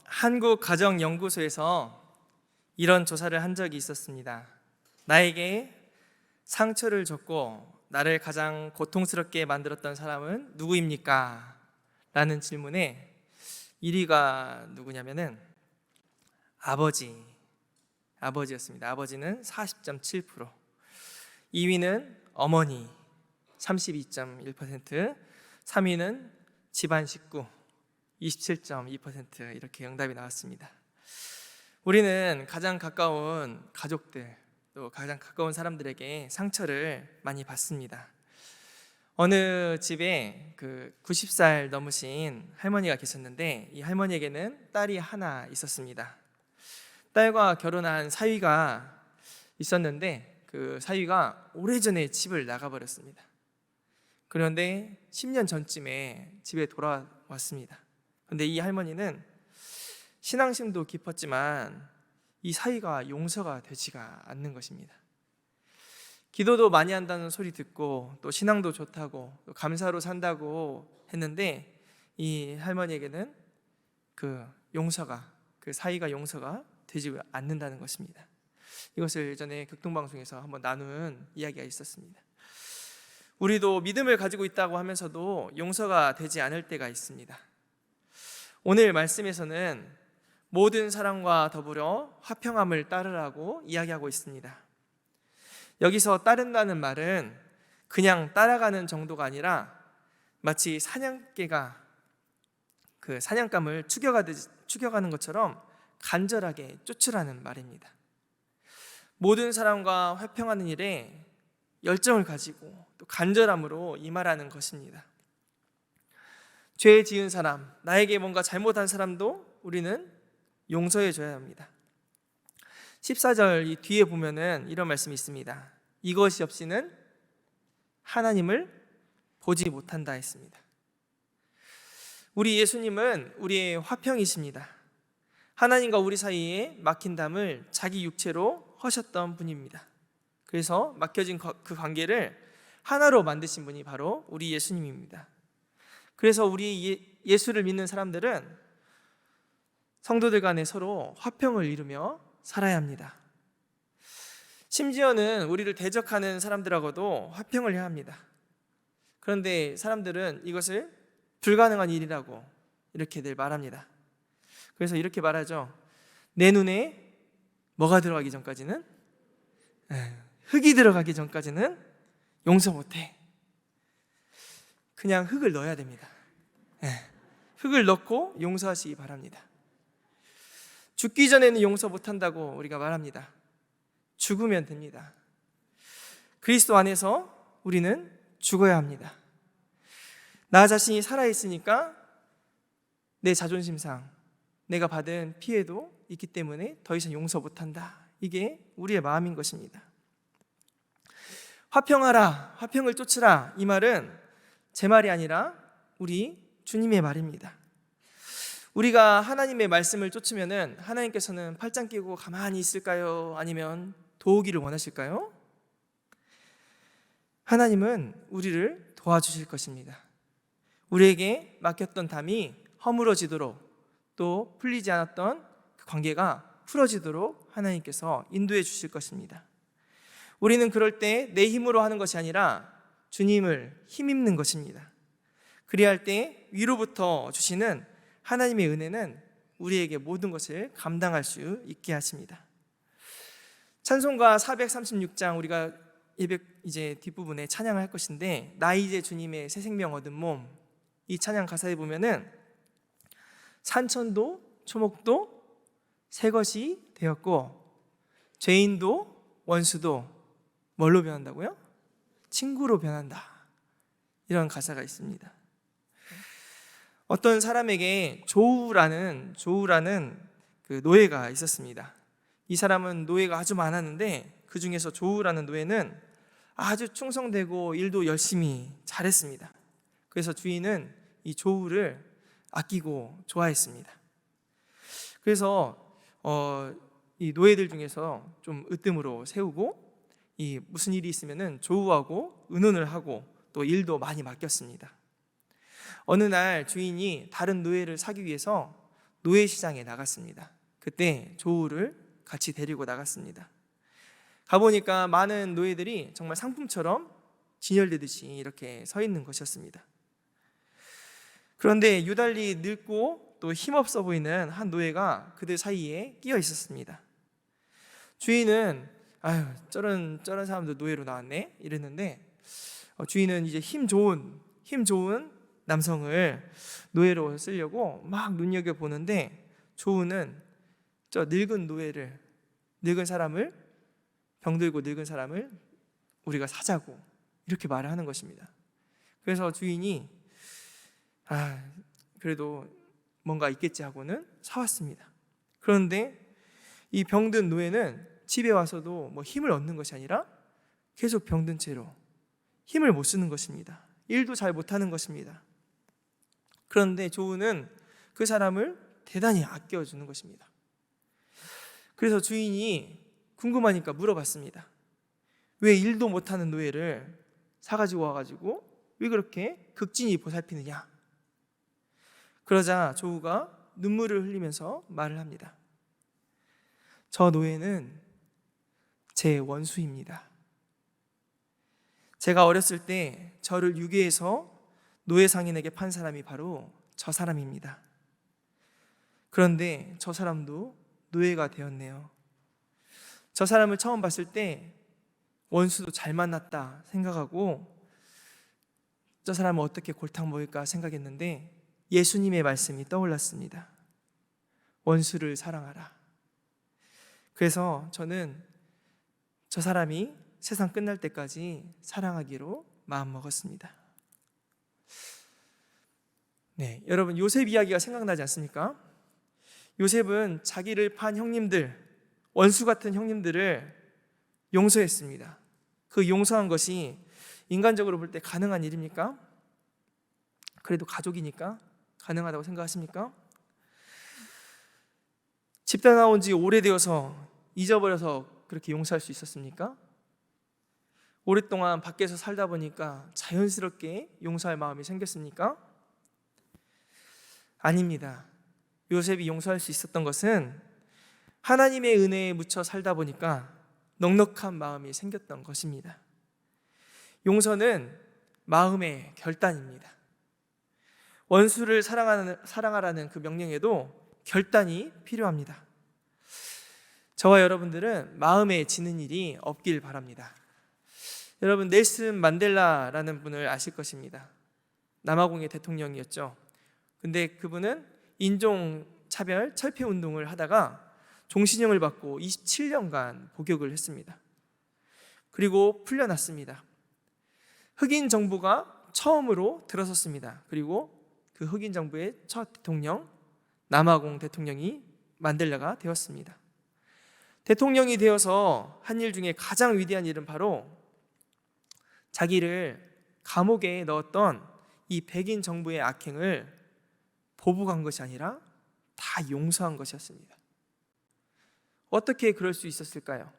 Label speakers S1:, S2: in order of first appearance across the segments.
S1: 한국가정연구소에서 이런 조사를 한 적이 있었습니다. 나에게 상처를 줬고 나를 가장 고통스럽게 만들었던 사람은 누구입니까? 라는 질문에 1위가 누구냐면은 아버지였습니다. 아버지는 40.7%, 2위는 어머니 32.1%, 3위는 집안 식구 27.2%, 이렇게 응답이 나왔습니다. 우리는 가장 가까운 가족들, 또 가장 가까운 사람들에게 상처를 많이 받습니다. 어느 집에 90살 넘으신 할머니가 계셨는데, 이 할머니에게는 딸이 하나 있었습니다. 딸과 결혼한 사위가 있었는데, 그 사위가 오래전에 집을 나가버렸습니다. 그런데 10년 전쯤에 집에 돌아왔습니다. 그런데 이 할머니는 신앙심도 깊었지만 이 사위가 용서가 되지가 않는 것입니다. 기도도 많이 한다는 소리 듣고 또 신앙도 좋다고 또 감사로 산다고 했는데, 이 할머니에게는 그 사위가 용서가 되지 않는다는 것입니다. 이것을 예전에 극동방송에서 한번 나눈 이야기가 있었습니다. 우리도 믿음을 가지고 있다고 하면서도 용서가 되지 않을 때가 있습니다. 오늘 말씀에서는 모든 사람과 더불어 화평함을 따르라고 이야기하고 있습니다. 여기서 따른다는 말은 그냥 따라가는 정도가 아니라 마치 사냥개가 그 사냥감을 추격하는 것처럼 간절하게 쫓으라는 말입니다. 모든 사람과 화평하는 일에 열정을 가지고 또 간절함으로 임하라는 것입니다. 죄 지은 사람, 나에게 뭔가 잘못한 사람도 우리는 용서해 줘야 합니다. 14절 이 뒤에 보면은 이런 말씀이 있습니다. 이것이 없이는 하나님을 보지 못한다 했습니다. 우리 예수님은 우리의 화평이십니다. 하나님과 우리 사이에 막힌 담을 자기 육체로 허셨던 분입니다. 그래서 막혀진 그 관계를 하나로 만드신 분이 바로 우리 예수님입니다. 그래서 우리 예수를 믿는 사람들은 성도들 간에 서로 화평을 이루며 살아야 합니다. 심지어는 우리를 대적하는 사람들하고도 화평을 해야 합니다. 그런데 사람들은 이것을 불가능한 일이라고 이렇게 늘 말합니다. 그래서 이렇게 말하죠. 내 눈에 뭐가 들어가기 전까지는, 흙이 들어가기 전까지는 용서 못해. 그냥 흙을 넣어야 됩니다. 흙을 넣고 용서하시기 바랍니다. 죽기 전에는 용서 못한다고 우리가 말합니다. 죽으면 됩니다. 그리스도 안에서 우리는 죽어야 합니다. 나 자신이 살아있으니까 내 자존심상 내가 받은 피해도 있기 때문에 더 이상 용서 못한다. 이게 우리의 마음인 것입니다. 화평하라, 화평을 쫓으라, 이 말은 제 말이 아니라 우리 주님의 말입니다. 우리가 하나님의 말씀을 쫓으면은 하나님께서는 팔짱 끼고 가만히 있을까요? 아니면 도우기를 원하실까요? 하나님은 우리를 도와주실 것입니다. 우리에게 맡겼던 담이 허물어지도록, 또 풀리지 않았던 그 관계가 풀어지도록 하나님께서 인도해 주실 것입니다. 우리는 그럴 때 내 힘으로 하는 것이 아니라 주님을 힘입는 것입니다. 그리할 때 위로부터 주시는 하나님의 은혜는 우리에게 모든 것을 감당할 수 있게 하십니다. 찬송가 436장, 우리가 예배 이제 뒷부분에 찬양을 할 것인데, 나 이제 주님의 새 생명 얻은 몸, 이 찬양 가사에 보면은 산천도 초목도 새 것이 되었고 죄인도 원수도 뭘로 변한다고요? 친구로 변한다. 이런 가사가 있습니다. 어떤 사람에게 조우라는 그 노예가 있었습니다. 이 사람은 노예가 아주 많았는데 그 중에서 조우라는 노예는 아주 충성되고 일도 열심히 잘했습니다. 그래서 주인은 이 조우를 아끼고 좋아했습니다. 그래서 이 노예들 중에서 좀 으뜸으로 세우고, 이 무슨 일이 있으면은 조우하고 의논을 하고 또 일도 많이 맡겼습니다. 어느 날 주인이 다른 노예를 사기 위해서 노예시장에 나갔습니다. 그때 조우를 같이 데리고 나갔습니다. 가보니까 많은 노예들이 정말 상품처럼 진열되듯이 이렇게 서 있는 것이었습니다. 그런데 유달리 늙고 또 힘없어 보이는 한 노예가 그들 사이에 끼어 있었습니다. 주인은 아유, 저런 사람도 노예로 나왔네 이랬는데, 주인은 이제 힘 좋은 남성을 노예로 쓰려고 막 눈여겨보는데, 조우는 저 늙은 사람을, 병들고 늙은 사람을 우리가 사자고 이렇게 말을 하는 것입니다. 그래서 주인이 그래도 뭔가 있겠지 하고는 사왔습니다. 그런데 이 병든 노예는 집에 와서도 뭐 힘을 얻는 것이 아니라 계속 병든 채로 힘을 못 쓰는 것입니다. 일도 잘 못하는 것입니다. 그런데 조우는 그 사람을 대단히 아껴주는 것입니다. 그래서 주인이 궁금하니까 물어봤습니다. 왜 일도 못하는 노예를 사가지고 와가지고 왜 그렇게 극진히 보살피느냐? 그러자 조우가 눈물을 흘리면서 말을 합니다. 저 노예는 제 원수입니다. 제가 어렸을 때 저를 유괴해서 노예 상인에게 판 사람이 바로 저 사람입니다. 그런데 저 사람도 노예가 되었네요. 저 사람을 처음 봤을 때 원수도 잘 만났다 생각하고 저 사람은 어떻게 골탕 먹일까 생각했는데 예수님의 말씀이 떠올랐습니다. 원수를 사랑하라. 그래서 저는 저 사람이 세상 끝날 때까지 사랑하기로 마음먹었습니다. 네, 여러분 요셉 이야기가 생각나지 않습니까? 요셉은 자기를 판 형님들, 원수 같은 형님들을 용서했습니다. 그 용서한 것이 인간적으로 볼 때 가능한 일입니까? 그래도 가족이니까 가능하다고 생각하십니까? 집단 나온 지 오래되어서 잊어버려서 그렇게 용서할 수 있었습니까? 오랫동안 밖에서 살다 보니까 자연스럽게 용서할 마음이 생겼습니까? 아닙니다. 요셉이 용서할 수 있었던 것은 하나님의 은혜에 묻혀 살다 보니까 넉넉한 마음이 생겼던 것입니다. 용서는 마음의 결단입니다. 원수를 사랑하라는 그 명령에도 결단이 필요합니다. 저와 여러분들은 마음에 지는 일이 없길 바랍니다. 여러분 넬슨 만델라라는 분을 아실 것입니다. 남아공의 대통령이었죠. 근데 그분은 인종차별 철폐운동을 하다가 종신형을 받고 27년간 복역을 했습니다. 그리고 풀려났습니다. 흑인 정부가 처음으로 들어섰습니다. 그리고 그 흑인 정부의 첫 대통령, 남아공 대통령이 만델라가 되었습니다. 대통령이 되어서 한 일 중에 가장 위대한 일은 바로 자기를 감옥에 넣었던 이 백인 정부의 악행을 보복한 것이 아니라 다 용서한 것이었습니다. 어떻게 그럴 수 있었을까요?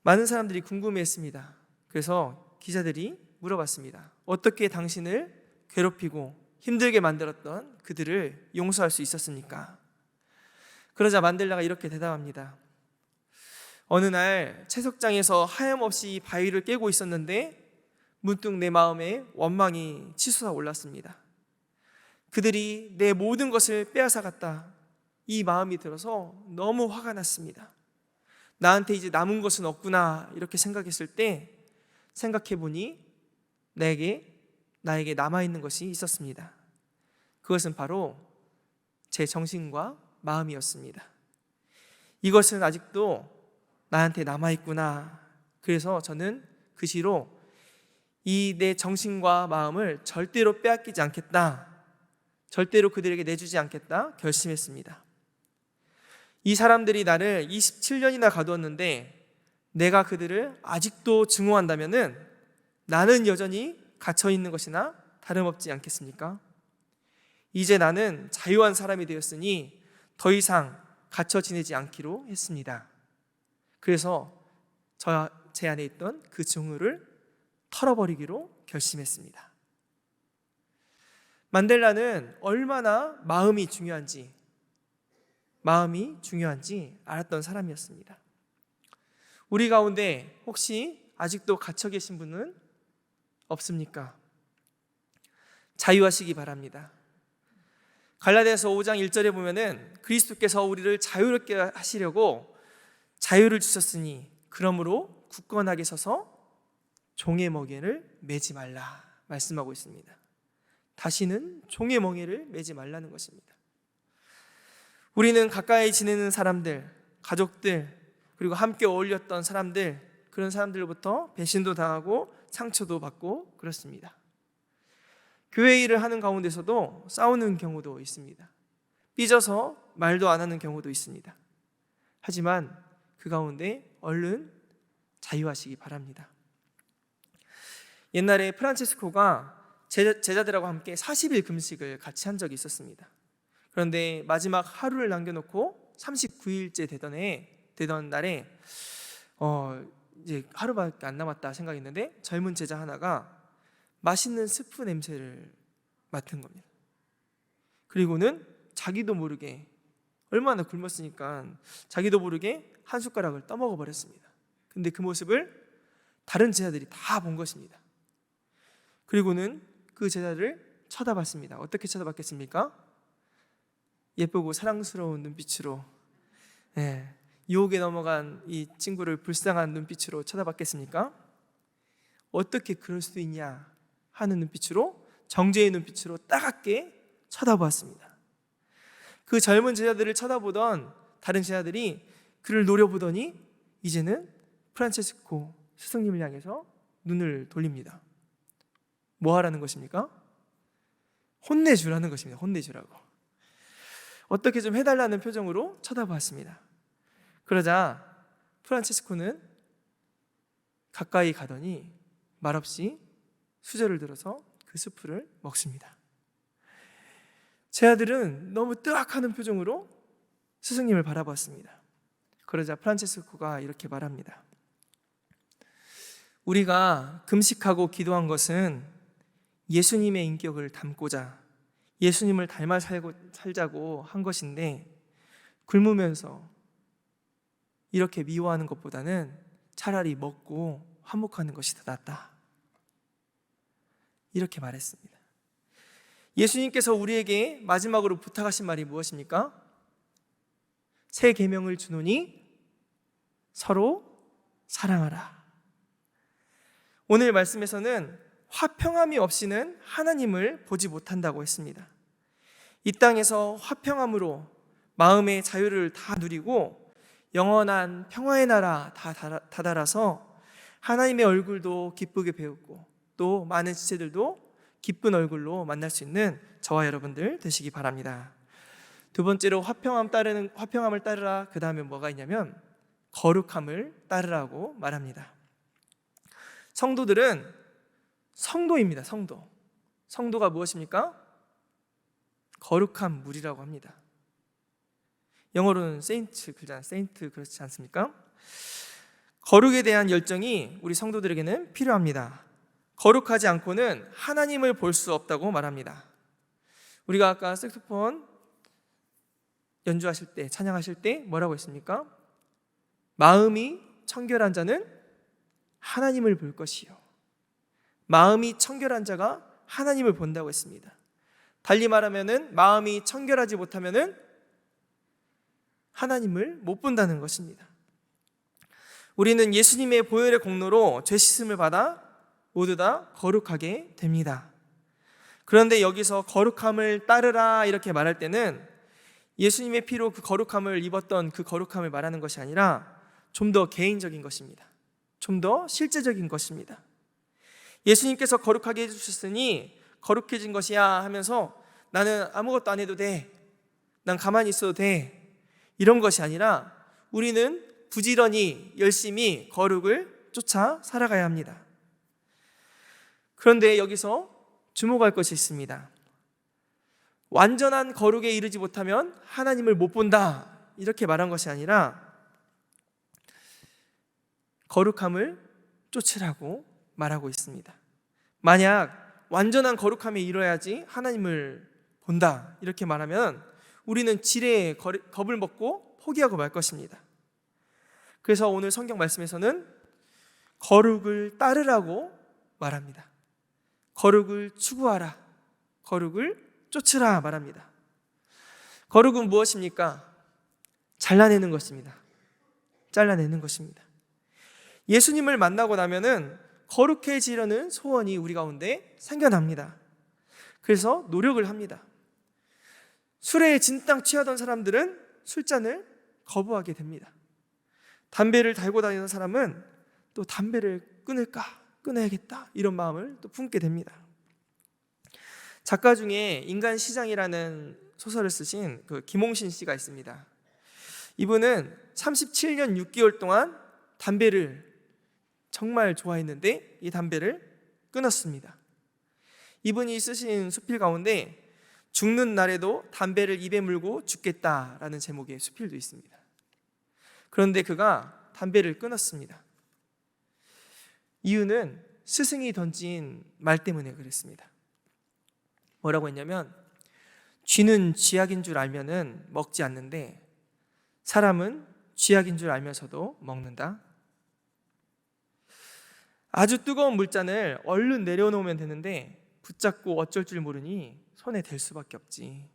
S1: 많은 사람들이 궁금해했습니다. 그래서 기자들이 물어봤습니다. 어떻게 당신을 괴롭히고 힘들게 만들었던 그들을 용서할 수 있었습니까? 그러자 만델라가 이렇게 대답합니다. 어느 날 채석장에서 하염없이 바위를 깨고 있었는데 문득 내 마음에 원망이 치솟아 올랐습니다. 그들이 내 모든 것을 빼앗아갔다. 이 마음이 들어서 너무 화가 났습니다. 나한테 이제 남은 것은 없구나 이렇게 생각했을 때 생각해보니 나에게 남아있는 것이 있었습니다. 그것은 바로 제 정신과 마음이었습니다. 이것은 아직도 나한테 남아있구나. 그래서 저는 그 시로 이 내 정신과 마음을 절대로 빼앗기지 않겠다. 절대로 그들에게 내주지 않겠다 결심했습니다. 이 사람들이 나를 27년이나 가두었는데 내가 그들을 아직도 증오한다면은 나는 여전히 갇혀 있는 것이나 다름없지 않겠습니까? 이제 나는 자유한 사람이 되었으니 더 이상 갇혀 지내지 않기로 했습니다. 그래서 제 안에 있던 그 증오를 털어버리기로 결심했습니다. 만델라는 얼마나 마음이 중요한지 알았던 사람이었습니다. 우리 가운데 혹시 아직도 갇혀 계신 분은 없습니까? 자유하시기 바랍니다. 갈라디아서 5장 1절에 보면은 그리스도께서 우리를 자유롭게 하시려고 자유를 주셨으니 그러므로 굳건하게 서서 종의 멍에를 매지 말라 말씀하고 있습니다. 다시는 종의 멍에를 매지 말라는 것입니다. 우리는 가까이 지내는 사람들, 가족들, 그리고 함께 어울렸던 사람들, 그런 사람들로부터 배신도 당하고 상처도 받고 그렇습니다. 교회 일을 하는 가운데서도 싸우는 경우도 있습니다. 삐져서 말도 안 하는 경우도 있습니다. 하지만 그 가운데 얼른 자유하시기 바랍니다. 옛날에 프란체스코가 제자들하고 함께 40일 금식을 같이 한 적이 있었습니다. 그런데 마지막 하루를 남겨놓고 39일째 되던 날에 이제 하루밖에 안 남았다 생각했는데 젊은 제자 하나가 맛있는 스프 냄새를 맡은 겁니다. 그리고는 자기도 모르게, 얼마나 굶었으니까 자기도 모르게 한 숟가락을 떠먹어 버렸습니다. 근데 그 모습을 다른 제자들이 다 본 것입니다. 그리고는 그 제자를 쳐다봤습니다. 어떻게 쳐다봤겠습니까? 예쁘고 사랑스러운 눈빛으로, 유혹에 넘어간 이 친구를 불쌍한 눈빛으로 쳐다봤겠습니까? 어떻게 그럴 수 있냐 하는 눈빛으로, 정죄의 눈빛으로 따갑게 쳐다보았습니다. 그 젊은 제자들을 쳐다보던 다른 제자들이 그를 노려보더니 이제는 프란체스코 스승님을 향해서 눈을 돌립니다. 뭐 하라는 것입니까? 혼내주라는 것입니다. 혼내주라고. 어떻게 좀 해달라는 표정으로 쳐다보았습니다. 그러자 프란체스코는 가까이 가더니 말없이 수저를 들어서 그 스프를 먹습니다. 제 아들은 너무 뜨악하는 표정으로 스승님을 바라봤습니다. 그러자 프란체스코가 이렇게 말합니다. 우리가 금식하고 기도한 것은 예수님의 인격을 담고자, 예수님을 닮아 살자고 한 것인데 굶으면서 이렇게 미워하는 것보다는 차라리 먹고 화목하는 것이 더 낫다, 이렇게 말했습니다. 예수님께서 우리에게 마지막으로 부탁하신 말이 무엇입니까? 새 계명을 주노니 서로 사랑하라. 오늘 말씀에서는 화평함이 없이는 하나님을 보지 못한다고 했습니다. 이 땅에서 화평함으로 마음의 자유를 다 누리고 영원한 평화의 나라 다 다다라서 하나님의 얼굴도 기쁘게 배우고 또 많은 지체들도 기쁜 얼굴로 만날 수 있는 저와 여러분들 되시기 바랍니다. 두 번째로 화평함을 따르라. 그 다음에 뭐가 있냐면 거룩함을 따르라고 말합니다. 성도들은 성도입니다. 성도가 무엇입니까? 거룩한 무리라고 합니다. 영어로는 세인트 그러잖아요. 세인트, 그렇지 않습니까? 거룩에 대한 열정이 우리 성도들에게는 필요합니다. 거룩하지 않고는 하나님을 볼 수 없다고 말합니다. 우리가 아까 색소폰 연주하실 때, 찬양하실 때 뭐라고 했습니까? 마음이 청결한 자는 하나님을 볼 것이요, 마음이 청결한 자가 하나님을 본다고 했습니다. 달리 말하면은 마음이 청결하지 못하면은 하나님을 못 본다는 것입니다. 우리는 예수님의 보혈의 공로로 죄 씻음을 받아 모두 다 거룩하게 됩니다. 그런데 여기서 거룩함을 따르라 이렇게 말할 때는 예수님의 피로 그 거룩함을 입었던 그 거룩함을 말하는 것이 아니라 좀 더 개인적인 것입니다. 좀 더 실제적인 것입니다. 예수님께서 거룩하게 해주셨으니 거룩해진 것이야 하면서 나는 아무것도 안 해도 돼, 난 가만히 있어도 돼, 이런 것이 아니라 우리는 부지런히 열심히 거룩을 쫓아 살아가야 합니다. 그런데 여기서 주목할 것이 있습니다. 완전한 거룩에 이르지 못하면 하나님을 못 본다 이렇게 말한 것이 아니라 거룩함을 쫓으라고 말하고 있습니다. 만약 완전한 거룩함에 이뤄야지 하나님을 본다, 이렇게 말하면 우리는 지레 겁을 먹고 포기하고 말 것입니다. 그래서 오늘 성경 말씀에서는 거룩을 따르라고 말합니다. 거룩을 추구하라, 거룩을 쫓으라 말합니다. 거룩은 무엇입니까? 잘라내는 것입니다. 잘라내는 것입니다. 예수님을 만나고 나면은 거룩해지려는 소원이 우리 가운데 생겨납니다. 그래서 노력을 합니다. 술에 진땅 취하던 사람들은 술잔을 거부하게 됩니다. 담배를 달고 다니는 사람은 또 담배를 끊어야겠다, 이런 마음을 또 품게 됩니다. 작가 중에 인간시장이라는 소설을 쓰신 김홍신 씨가 있습니다. 이분은 37년 6개월 동안 담배를 정말 좋아했는데 이 담배를 끊었습니다. 이분이 쓰신 수필 가운데 죽는 날에도 담배를 입에 물고 죽겠다라는 제목의 수필도 있습니다. 그런데 그가 담배를 끊었습니다. 이유는 스승이 던진 말 때문에 그랬습니다. 뭐라고 했냐면, 쥐는 쥐약인 줄 알면은 먹지 않는데 사람은 쥐약인 줄 알면서도 먹는다. 아주 뜨거운 물잔을 얼른 내려놓으면 되는데 붙잡고 어쩔 줄 모르니 손에 댈 수밖에 없지.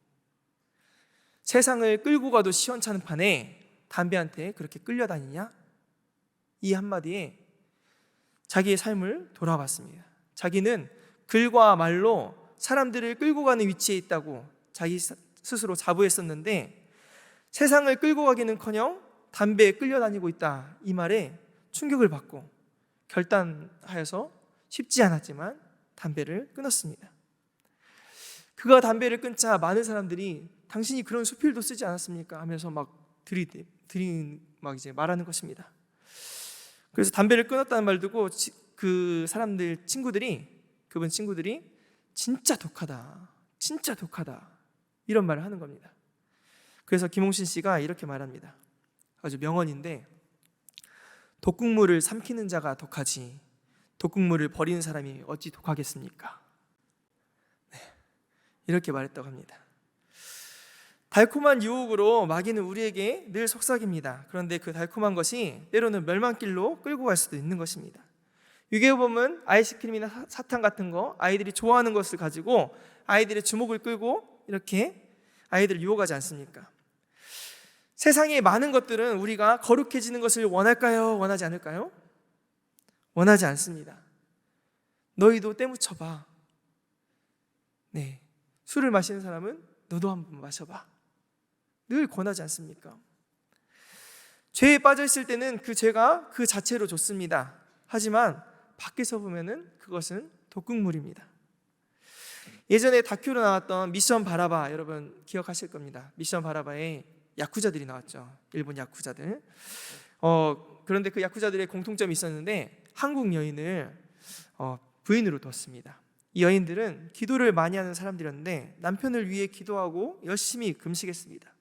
S1: 세상을 끌고 가도 시원찮은 판에 담배한테 그렇게 끌려다니냐? 이 한마디에 자기의 삶을 돌아봤습니다. 자기는 글과 말로 사람들을 끌고 가는 위치에 있다고 자기 스스로 자부했었는데 세상을 끌고 가기는커녕 담배에 끌려다니고 있다, 이 말에 충격을 받고 결단하여서 쉽지 않았지만 담배를 끊었습니다. 그가 담배를 끊자 많은 사람들이 당신이 그런 수필도 쓰지 않았습니까? 하면서 막 이제 말하는 것입니다. 그래서 담배를 끊었다는 말 듣고 그 사람들 그분 친구들이 진짜 독하다, 진짜 독하다, 이런 말을 하는 겁니다. 그래서 김홍신 씨가 이렇게 말합니다. 아주 명언인데, 독국물을 삼키는 자가 독하지 독국물을 버리는 사람이 어찌 독하겠습니까? 네, 이렇게 말했다고 합니다. 달콤한 유혹으로 마귀는 우리에게 늘 속삭입니다. 그런데 그 달콤한 것이 때로는 멸망길로 끌고 갈 수도 있는 것입니다. 유괴보험은 아이스크림이나 사탕 같은 거, 아이들이 좋아하는 것을 가지고 아이들의 주목을 끌고 이렇게 아이들을 유혹하지 않습니까? 세상의 많은 것들은 우리가 거룩해지는 것을 원할까요? 원하지 않을까요? 원하지 않습니다. 너희도 때묻혀봐. 네, 술을 마시는 사람은 너도 한번 마셔봐. 늘 권하지 않습니까? 죄에 빠져 있을 때는 그 죄가 그 자체로 좋습니다. 하지만 밖에서 보면은 그것은 독극물입니다. 예전에 다큐로 나왔던 미션 바라바, 여러분 기억하실 겁니다. 미션 바라바에 야쿠자들이 나왔죠. 일본 야쿠자들. 그런데 그 야쿠자들의 공통점이 있었는데 한국 여인을 부인으로 뒀습니다. 이 여인들은 기도를 많이 하는 사람들이었는데 남편을 위해 기도하고 열심히 금식했습니다.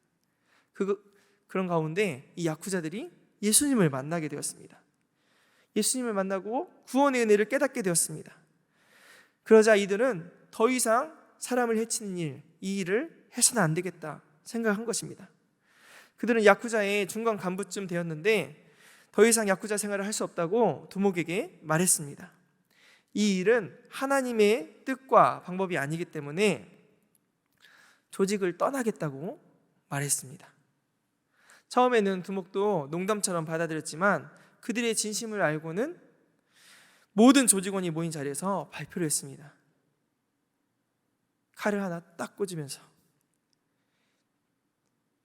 S1: 그런 가운데 이 야쿠자들이 예수님을 만나게 되었습니다. 예수님을 만나고 구원의 은혜를 깨닫게 되었습니다. 그러자 이들은 더 이상 사람을 해치는 이 일을 해서는 안 되겠다 생각한 것입니다. 그들은 야쿠자의 중간 간부쯤 되었는데 더 이상 야쿠자 생활을 할 수 없다고 두목에게 말했습니다. 이 일은 하나님의 뜻과 방법이 아니기 때문에 조직을 떠나겠다고 말했습니다. 처음에는 두목도 농담처럼 받아들였지만 그들의 진심을 알고는 모든 조직원이 모인 자리에서 발표를 했습니다. 칼을 하나 딱 꽂으면서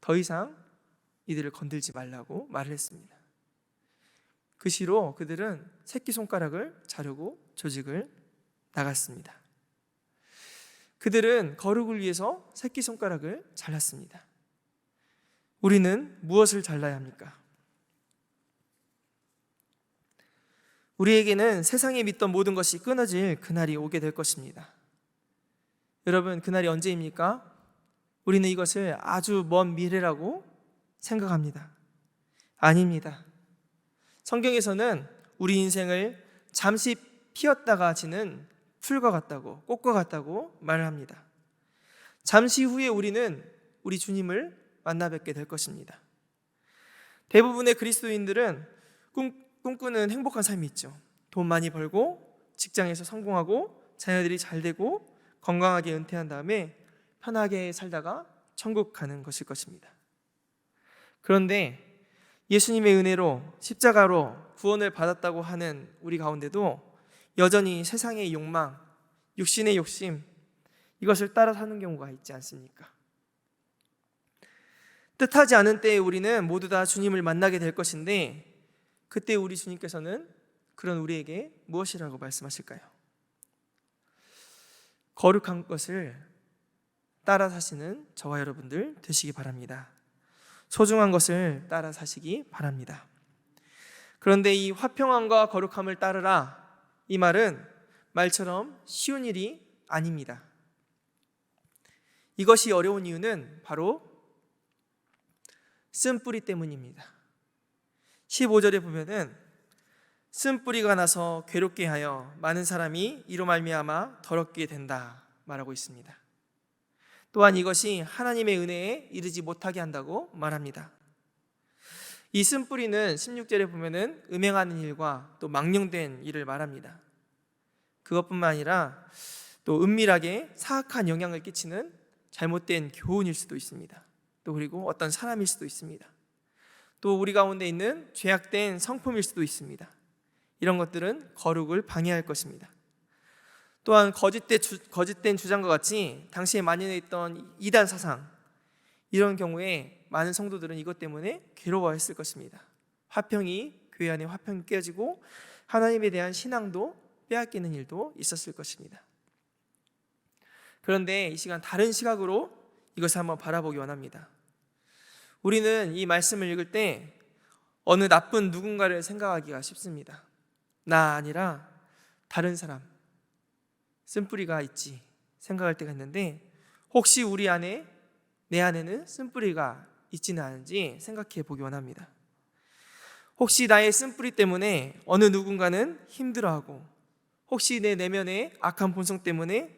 S1: 더 이상 이들을 건들지 말라고 말을 했습니다. 그 시로 그들은 새끼손가락을 자르고 조직을 나갔습니다. 그들은 거룩을 위해서 새끼손가락을 잘랐습니다. 우리는 무엇을 잘라야 합니까? 우리에게는 세상에 믿던 모든 것이 끊어질 그날이 오게 될 것입니다. 여러분, 그날이 언제입니까? 우리는 이것을 아주 먼 미래라고 생각합니다. 아닙니다. 성경에서는 우리 인생을 잠시 피었다가 지는 풀과 같다고, 꽃과 같다고 말을 합니다. 잠시 후에 우리는 우리 주님을 만나 뵙게 될 것입니다. 대부분의 그리스도인들은 꿈꾸는 행복한 삶이 있죠. 돈 많이 벌고 직장에서 성공하고 자녀들이 잘 되고 건강하게 은퇴한 다음에 편하게 살다가 천국 가는 것일 것입니다. 그런데 예수님의 은혜로 십자가로 구원을 받았다고 하는 우리 가운데도 여전히 세상의 욕망, 육신의 욕심, 이것을 따라 사는 경우가 있지 않습니까? 뜻하지 않은 때에 우리는 모두 다 주님을 만나게 될 것인데, 그때 우리 주님께서는 그런 우리에게 무엇이라고 말씀하실까요? 거룩한 것을 따라 사시는 저와 여러분들 되시기 바랍니다. 소중한 것을 따라 사시기 바랍니다. 그런데 이 화평함과 거룩함을 따르라, 이 말은 말처럼 쉬운 일이 아닙니다. 이것이 어려운 이유는 바로 쓴뿌리 때문입니다. 15절에 보면은 쓴뿌리가 나서 괴롭게 하여 많은 사람이 이로 말미암아 더럽게 된다 말하고 있습니다. 또한 이것이 하나님의 은혜에 이르지 못하게 한다고 말합니다. 이 쓴뿌리는 16절에 보면은 음행하는 일과 또 망령된 일을 말합니다. 그것뿐만 아니라 또 은밀하게 사악한 영향을 끼치는 잘못된 교훈일 수도 있습니다. 또 그리고 어떤 사람일 수도 있습니다. 또 우리 가운데 있는 죄악된 성품일 수도 있습니다. 이런 것들은 거룩을 방해할 것입니다. 또한 거짓된 주장과 같이 당시에 만연해 있던 이단 사상, 이런 경우에 많은 성도들은 이것 때문에 괴로워했을 것입니다. 교회 안에 화평이 깨지고 하나님에 대한 신앙도 빼앗기는 일도 있었을 것입니다. 그런데 이 시간 다른 시각으로 이것을 한번 바라보기 원합니다. 우리는 이 말씀을 읽을 때 어느 나쁜 누군가를 생각하기가 쉽습니다. 나 아니라 다른 사람, 쓴뿌리가 있지 생각할 때가 있는데, 혹시 내 안에는 쓴뿌리가 있지는 않은지 생각해 보기 원합니다. 혹시 나의 쓴뿌리 때문에 어느 누군가는 힘들어하고, 혹시 내 내면의 악한 본성 때문에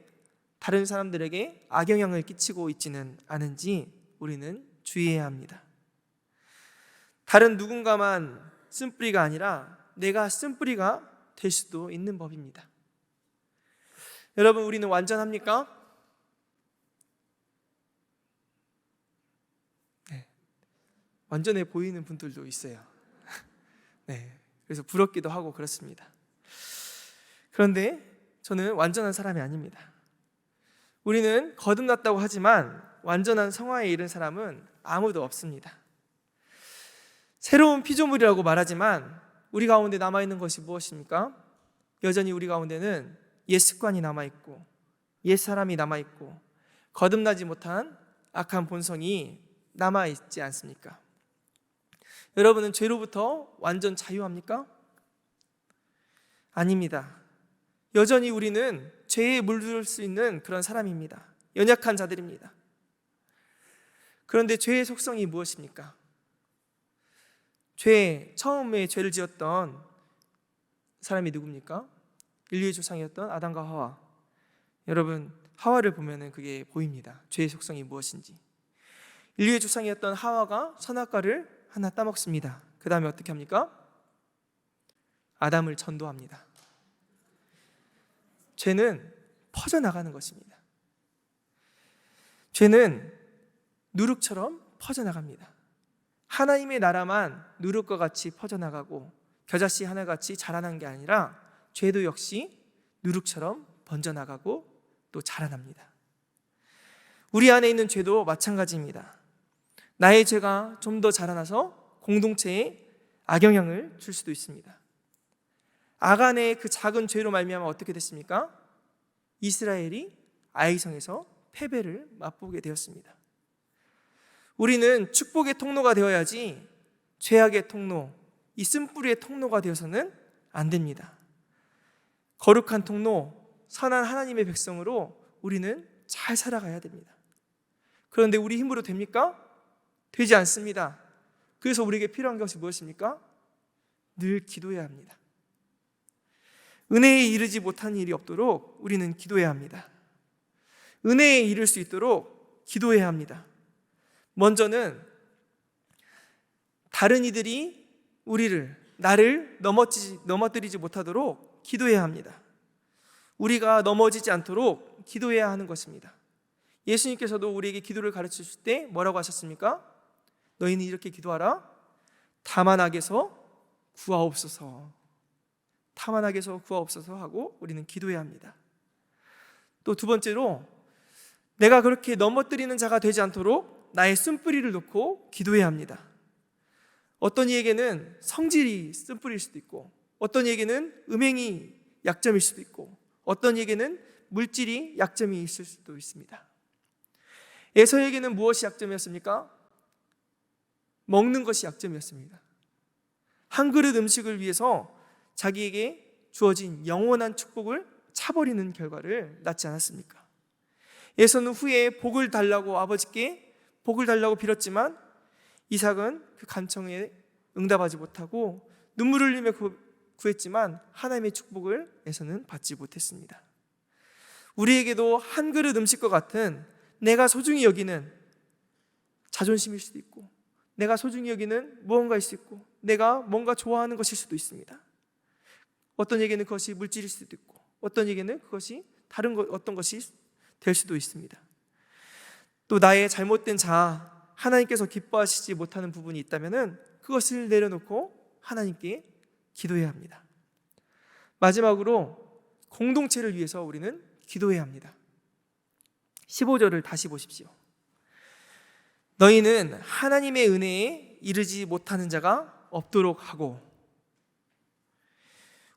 S1: 다른 사람들에게 악영향을 끼치고 있지는 않은지 우리는 주의해야 합니다. 다른 누군가만 쓴뿌리가 아니라 내가 쓴뿌리가 될 수도 있는 법입니다. 여러분, 우리는 완전합니까? 네. 완전해 보이는 분들도 있어요. 네. 그래서 부럽기도 하고 그렇습니다. 그런데 저는 완전한 사람이 아닙니다. 우리는 거듭났다고 하지만 완전한 성화에 이른 사람은 아무도 없습니다. 새로운 피조물이라고 말하지만 우리 가운데 남아있는 것이 무엇입니까? 여전히 우리 가운데는 옛 습관이 남아있고 옛 사람이 남아있고 거듭나지 못한 악한 본성이 남아있지 않습니까? 여러분은 죄로부터 완전 자유합니까? 아닙니다. 여전히 우리는 죄에 물들 수 있는 그런 사람입니다. 연약한 자들입니다. 그런데 죄의 속성이 무엇입니까? 처음에 죄를 지었던 사람이 누굽니까? 인류의 조상이었던 아담과 하와. 여러분, 하와를 보면 그게 보입니다. 죄의 속성이 무엇인지. 인류의 조상이었던 하와가 선악과를 하나 따먹습니다. 그 다음에 어떻게 합니까? 아담을 전도합니다. 죄는 퍼져나가는 것입니다. 죄는 누룩처럼 퍼져나갑니다. 하나님의 나라만 누룩과 같이 퍼져나가고 겨자씨 하나같이 자라난 게 아니라 죄도 역시 누룩처럼 번져나가고 또 자라납니다. 우리 안에 있는 죄도 마찬가지입니다. 나의 죄가 좀 더 자라나서 공동체에 악영향을 줄 수도 있습니다. 아간의 그 작은 죄로 말미암아 어떻게 됐습니까? 이스라엘이 아이성에서 패배를 맛보게 되었습니다. 우리는 축복의 통로가 되어야지 죄악의 통로, 이 쓴뿌리의 통로가 되어서는 안 됩니다. 거룩한 통로, 선한 하나님의 백성으로 우리는 잘 살아가야 됩니다. 그런데 우리 힘으로 됩니까? 되지 않습니다. 그래서 우리에게 필요한 것이 무엇입니까? 늘 기도해야 합니다. 은혜에 이르지 못한 일이 없도록 우리는 기도해야 합니다. 은혜에 이를 수 있도록 기도해야 합니다. 먼저는 다른 이들이 나를 넘어뜨리지 못하도록 기도해야 합니다. 우리가 넘어지지 않도록 기도해야 하는 것입니다. 예수님께서도 우리에게 기도를 가르치실 때 뭐라고 하셨습니까? 너희는 이렇게 기도하라. 다만 악에서 구하옵소서. 다만 악에서 구하옵소서 하고 우리는 기도해야 합니다. 또 두 번째로 내가 그렇게 넘어뜨리는 자가 되지 않도록 나의 쓴뿌리를 놓고 기도해야 합니다. 어떤 이에게는 성질이 쓴뿌리일 수도 있고, 어떤 이에게는 음행이 약점일 수도 있고, 어떤 이에게는 물질이 약점이 있을 수도 있습니다. 에서에게는 무엇이 약점이었습니까? 먹는 것이 약점이었습니다. 한 그릇 음식을 위해서 자기에게 주어진 영원한 축복을 차버리는 결과를 낳지 않았습니까? 에서는 후에 복을 달라고 아버지께 복을 달라고 빌었지만 이삭은 그 간청에 응답하지 못하고 눈물을 흘리며 구했지만 하나님의 축복을 에서는 받지 못했습니다. 우리에게도 한 그릇 음식과 같은 내가 소중히 여기는 자존심일 수도 있고, 내가 소중히 여기는 무언가일 수 있고, 내가 뭔가 좋아하는 것일 수도 있습니다. 어떤 에게는 그것이 물질일 수도 있고, 어떤 에게는 그것이 어떤 것이 될 수도 있습니다. 또 나의 잘못된 자아, 하나님께서 기뻐하시지 못하는 부분이 있다면 그것을 내려놓고 하나님께 기도해야 합니다. 마지막으로 공동체를 위해서 우리는 기도해야 합니다. 15절을 다시 보십시오. 너희는 하나님의 은혜에 이르지 못하는 자가 없도록 하고,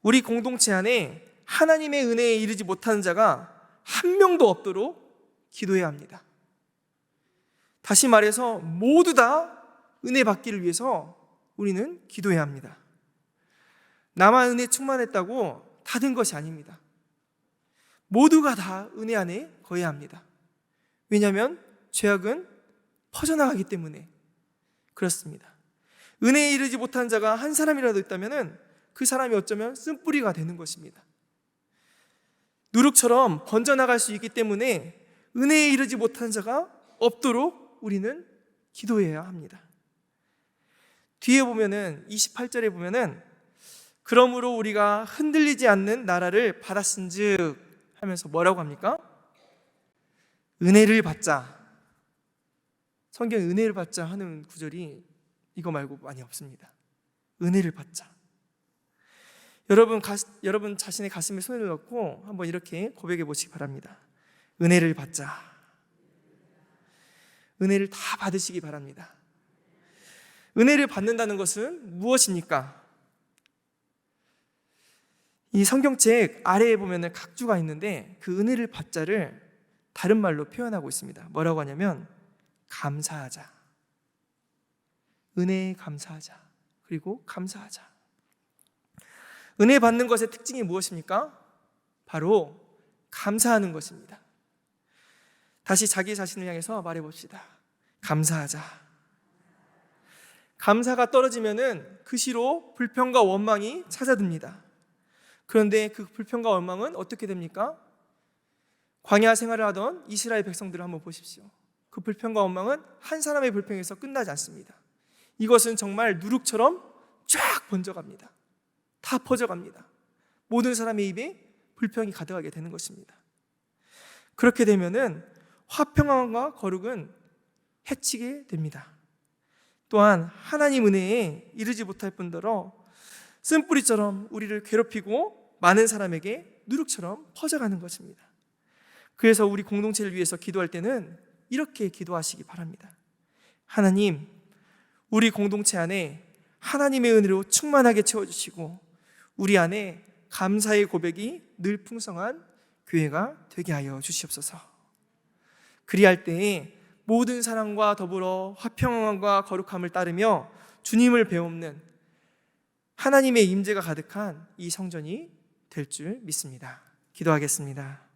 S1: 우리 공동체 안에 하나님의 은혜에 이르지 못하는 자가 한 명도 없도록 기도해야 합니다. 다시 말해서 모두 다 은혜 받기를 위해서 우리는 기도해야 합니다. 나만 은혜 충만했다고 다 된 것이 아닙니다. 모두가 다 은혜 안에 거해야 합니다. 왜냐하면 죄악은 퍼져나가기 때문에 그렇습니다. 은혜에 이르지 못한 자가 한 사람이라도 있다면 그 사람이 어쩌면 쓴뿌리가 되는 것입니다. 누룩처럼 번져나갈 수 있기 때문에 은혜에 이르지 못한 자가 없도록 우리는 기도해야 합니다. 뒤에 보면은 28절에 보면은 그러므로 우리가 흔들리지 않는 나라를 받았은즉 하면서 뭐라고 합니까? 은혜를 받자. 성경에 은혜를 받자 하는 구절이 이거 말고 많이 없습니다. 은혜를 받자. 여러분 자신의 가슴에 손을 넣고 한번 이렇게 고백해 보시기 바랍니다. 은혜를 받자. 은혜를 다 받으시기 바랍니다. 은혜를 받는다는 것은 무엇입니까? 이 성경책 아래에 보면 각주가 있는데 그 은혜를 받자를 다른 말로 표현하고 있습니다. 뭐라고 하냐면 감사하자. 은혜에 감사하자. 그리고 감사하자. 은혜 받는 것의 특징이 무엇입니까? 바로 감사하는 것입니다. 다시 자기 자신을 향해서 말해봅시다. 감사하자. 감사가 떨어지면은 그 시로 불평과 원망이 찾아듭니다. 그런데 그 불평과 원망은 어떻게 됩니까? 광야 생활을 하던 이스라엘 백성들을 한번 보십시오. 그 불평과 원망은 한 사람의 불평에서 끝나지 않습니다. 이것은 정말 누룩처럼 쫙 번져갑니다. 다 퍼져갑니다. 모든 사람의 입에 불평이 가득하게 되는 것입니다. 그렇게 되면은 화평함과 거룩은 해치게 됩니다. 또한 하나님 은혜에 이르지 못할 뿐더러 쓴뿌리처럼 우리를 괴롭히고 많은 사람에게 누룩처럼 퍼져가는 것입니다. 그래서 우리 공동체를 위해서 기도할 때는 이렇게 기도하시기 바랍니다. 하나님, 우리 공동체 안에 하나님의 은혜로 충만하게 채워주시고 우리 안에 감사의 고백이 늘 풍성한 교회가 되게 하여 주시옵소서. 그리할 때에 모든 사랑과 더불어 화평함과 거룩함을 따르며 주님을 배움는 하나님의 임재가 가득한 이 성전이 될 줄 믿습니다. 기도하겠습니다.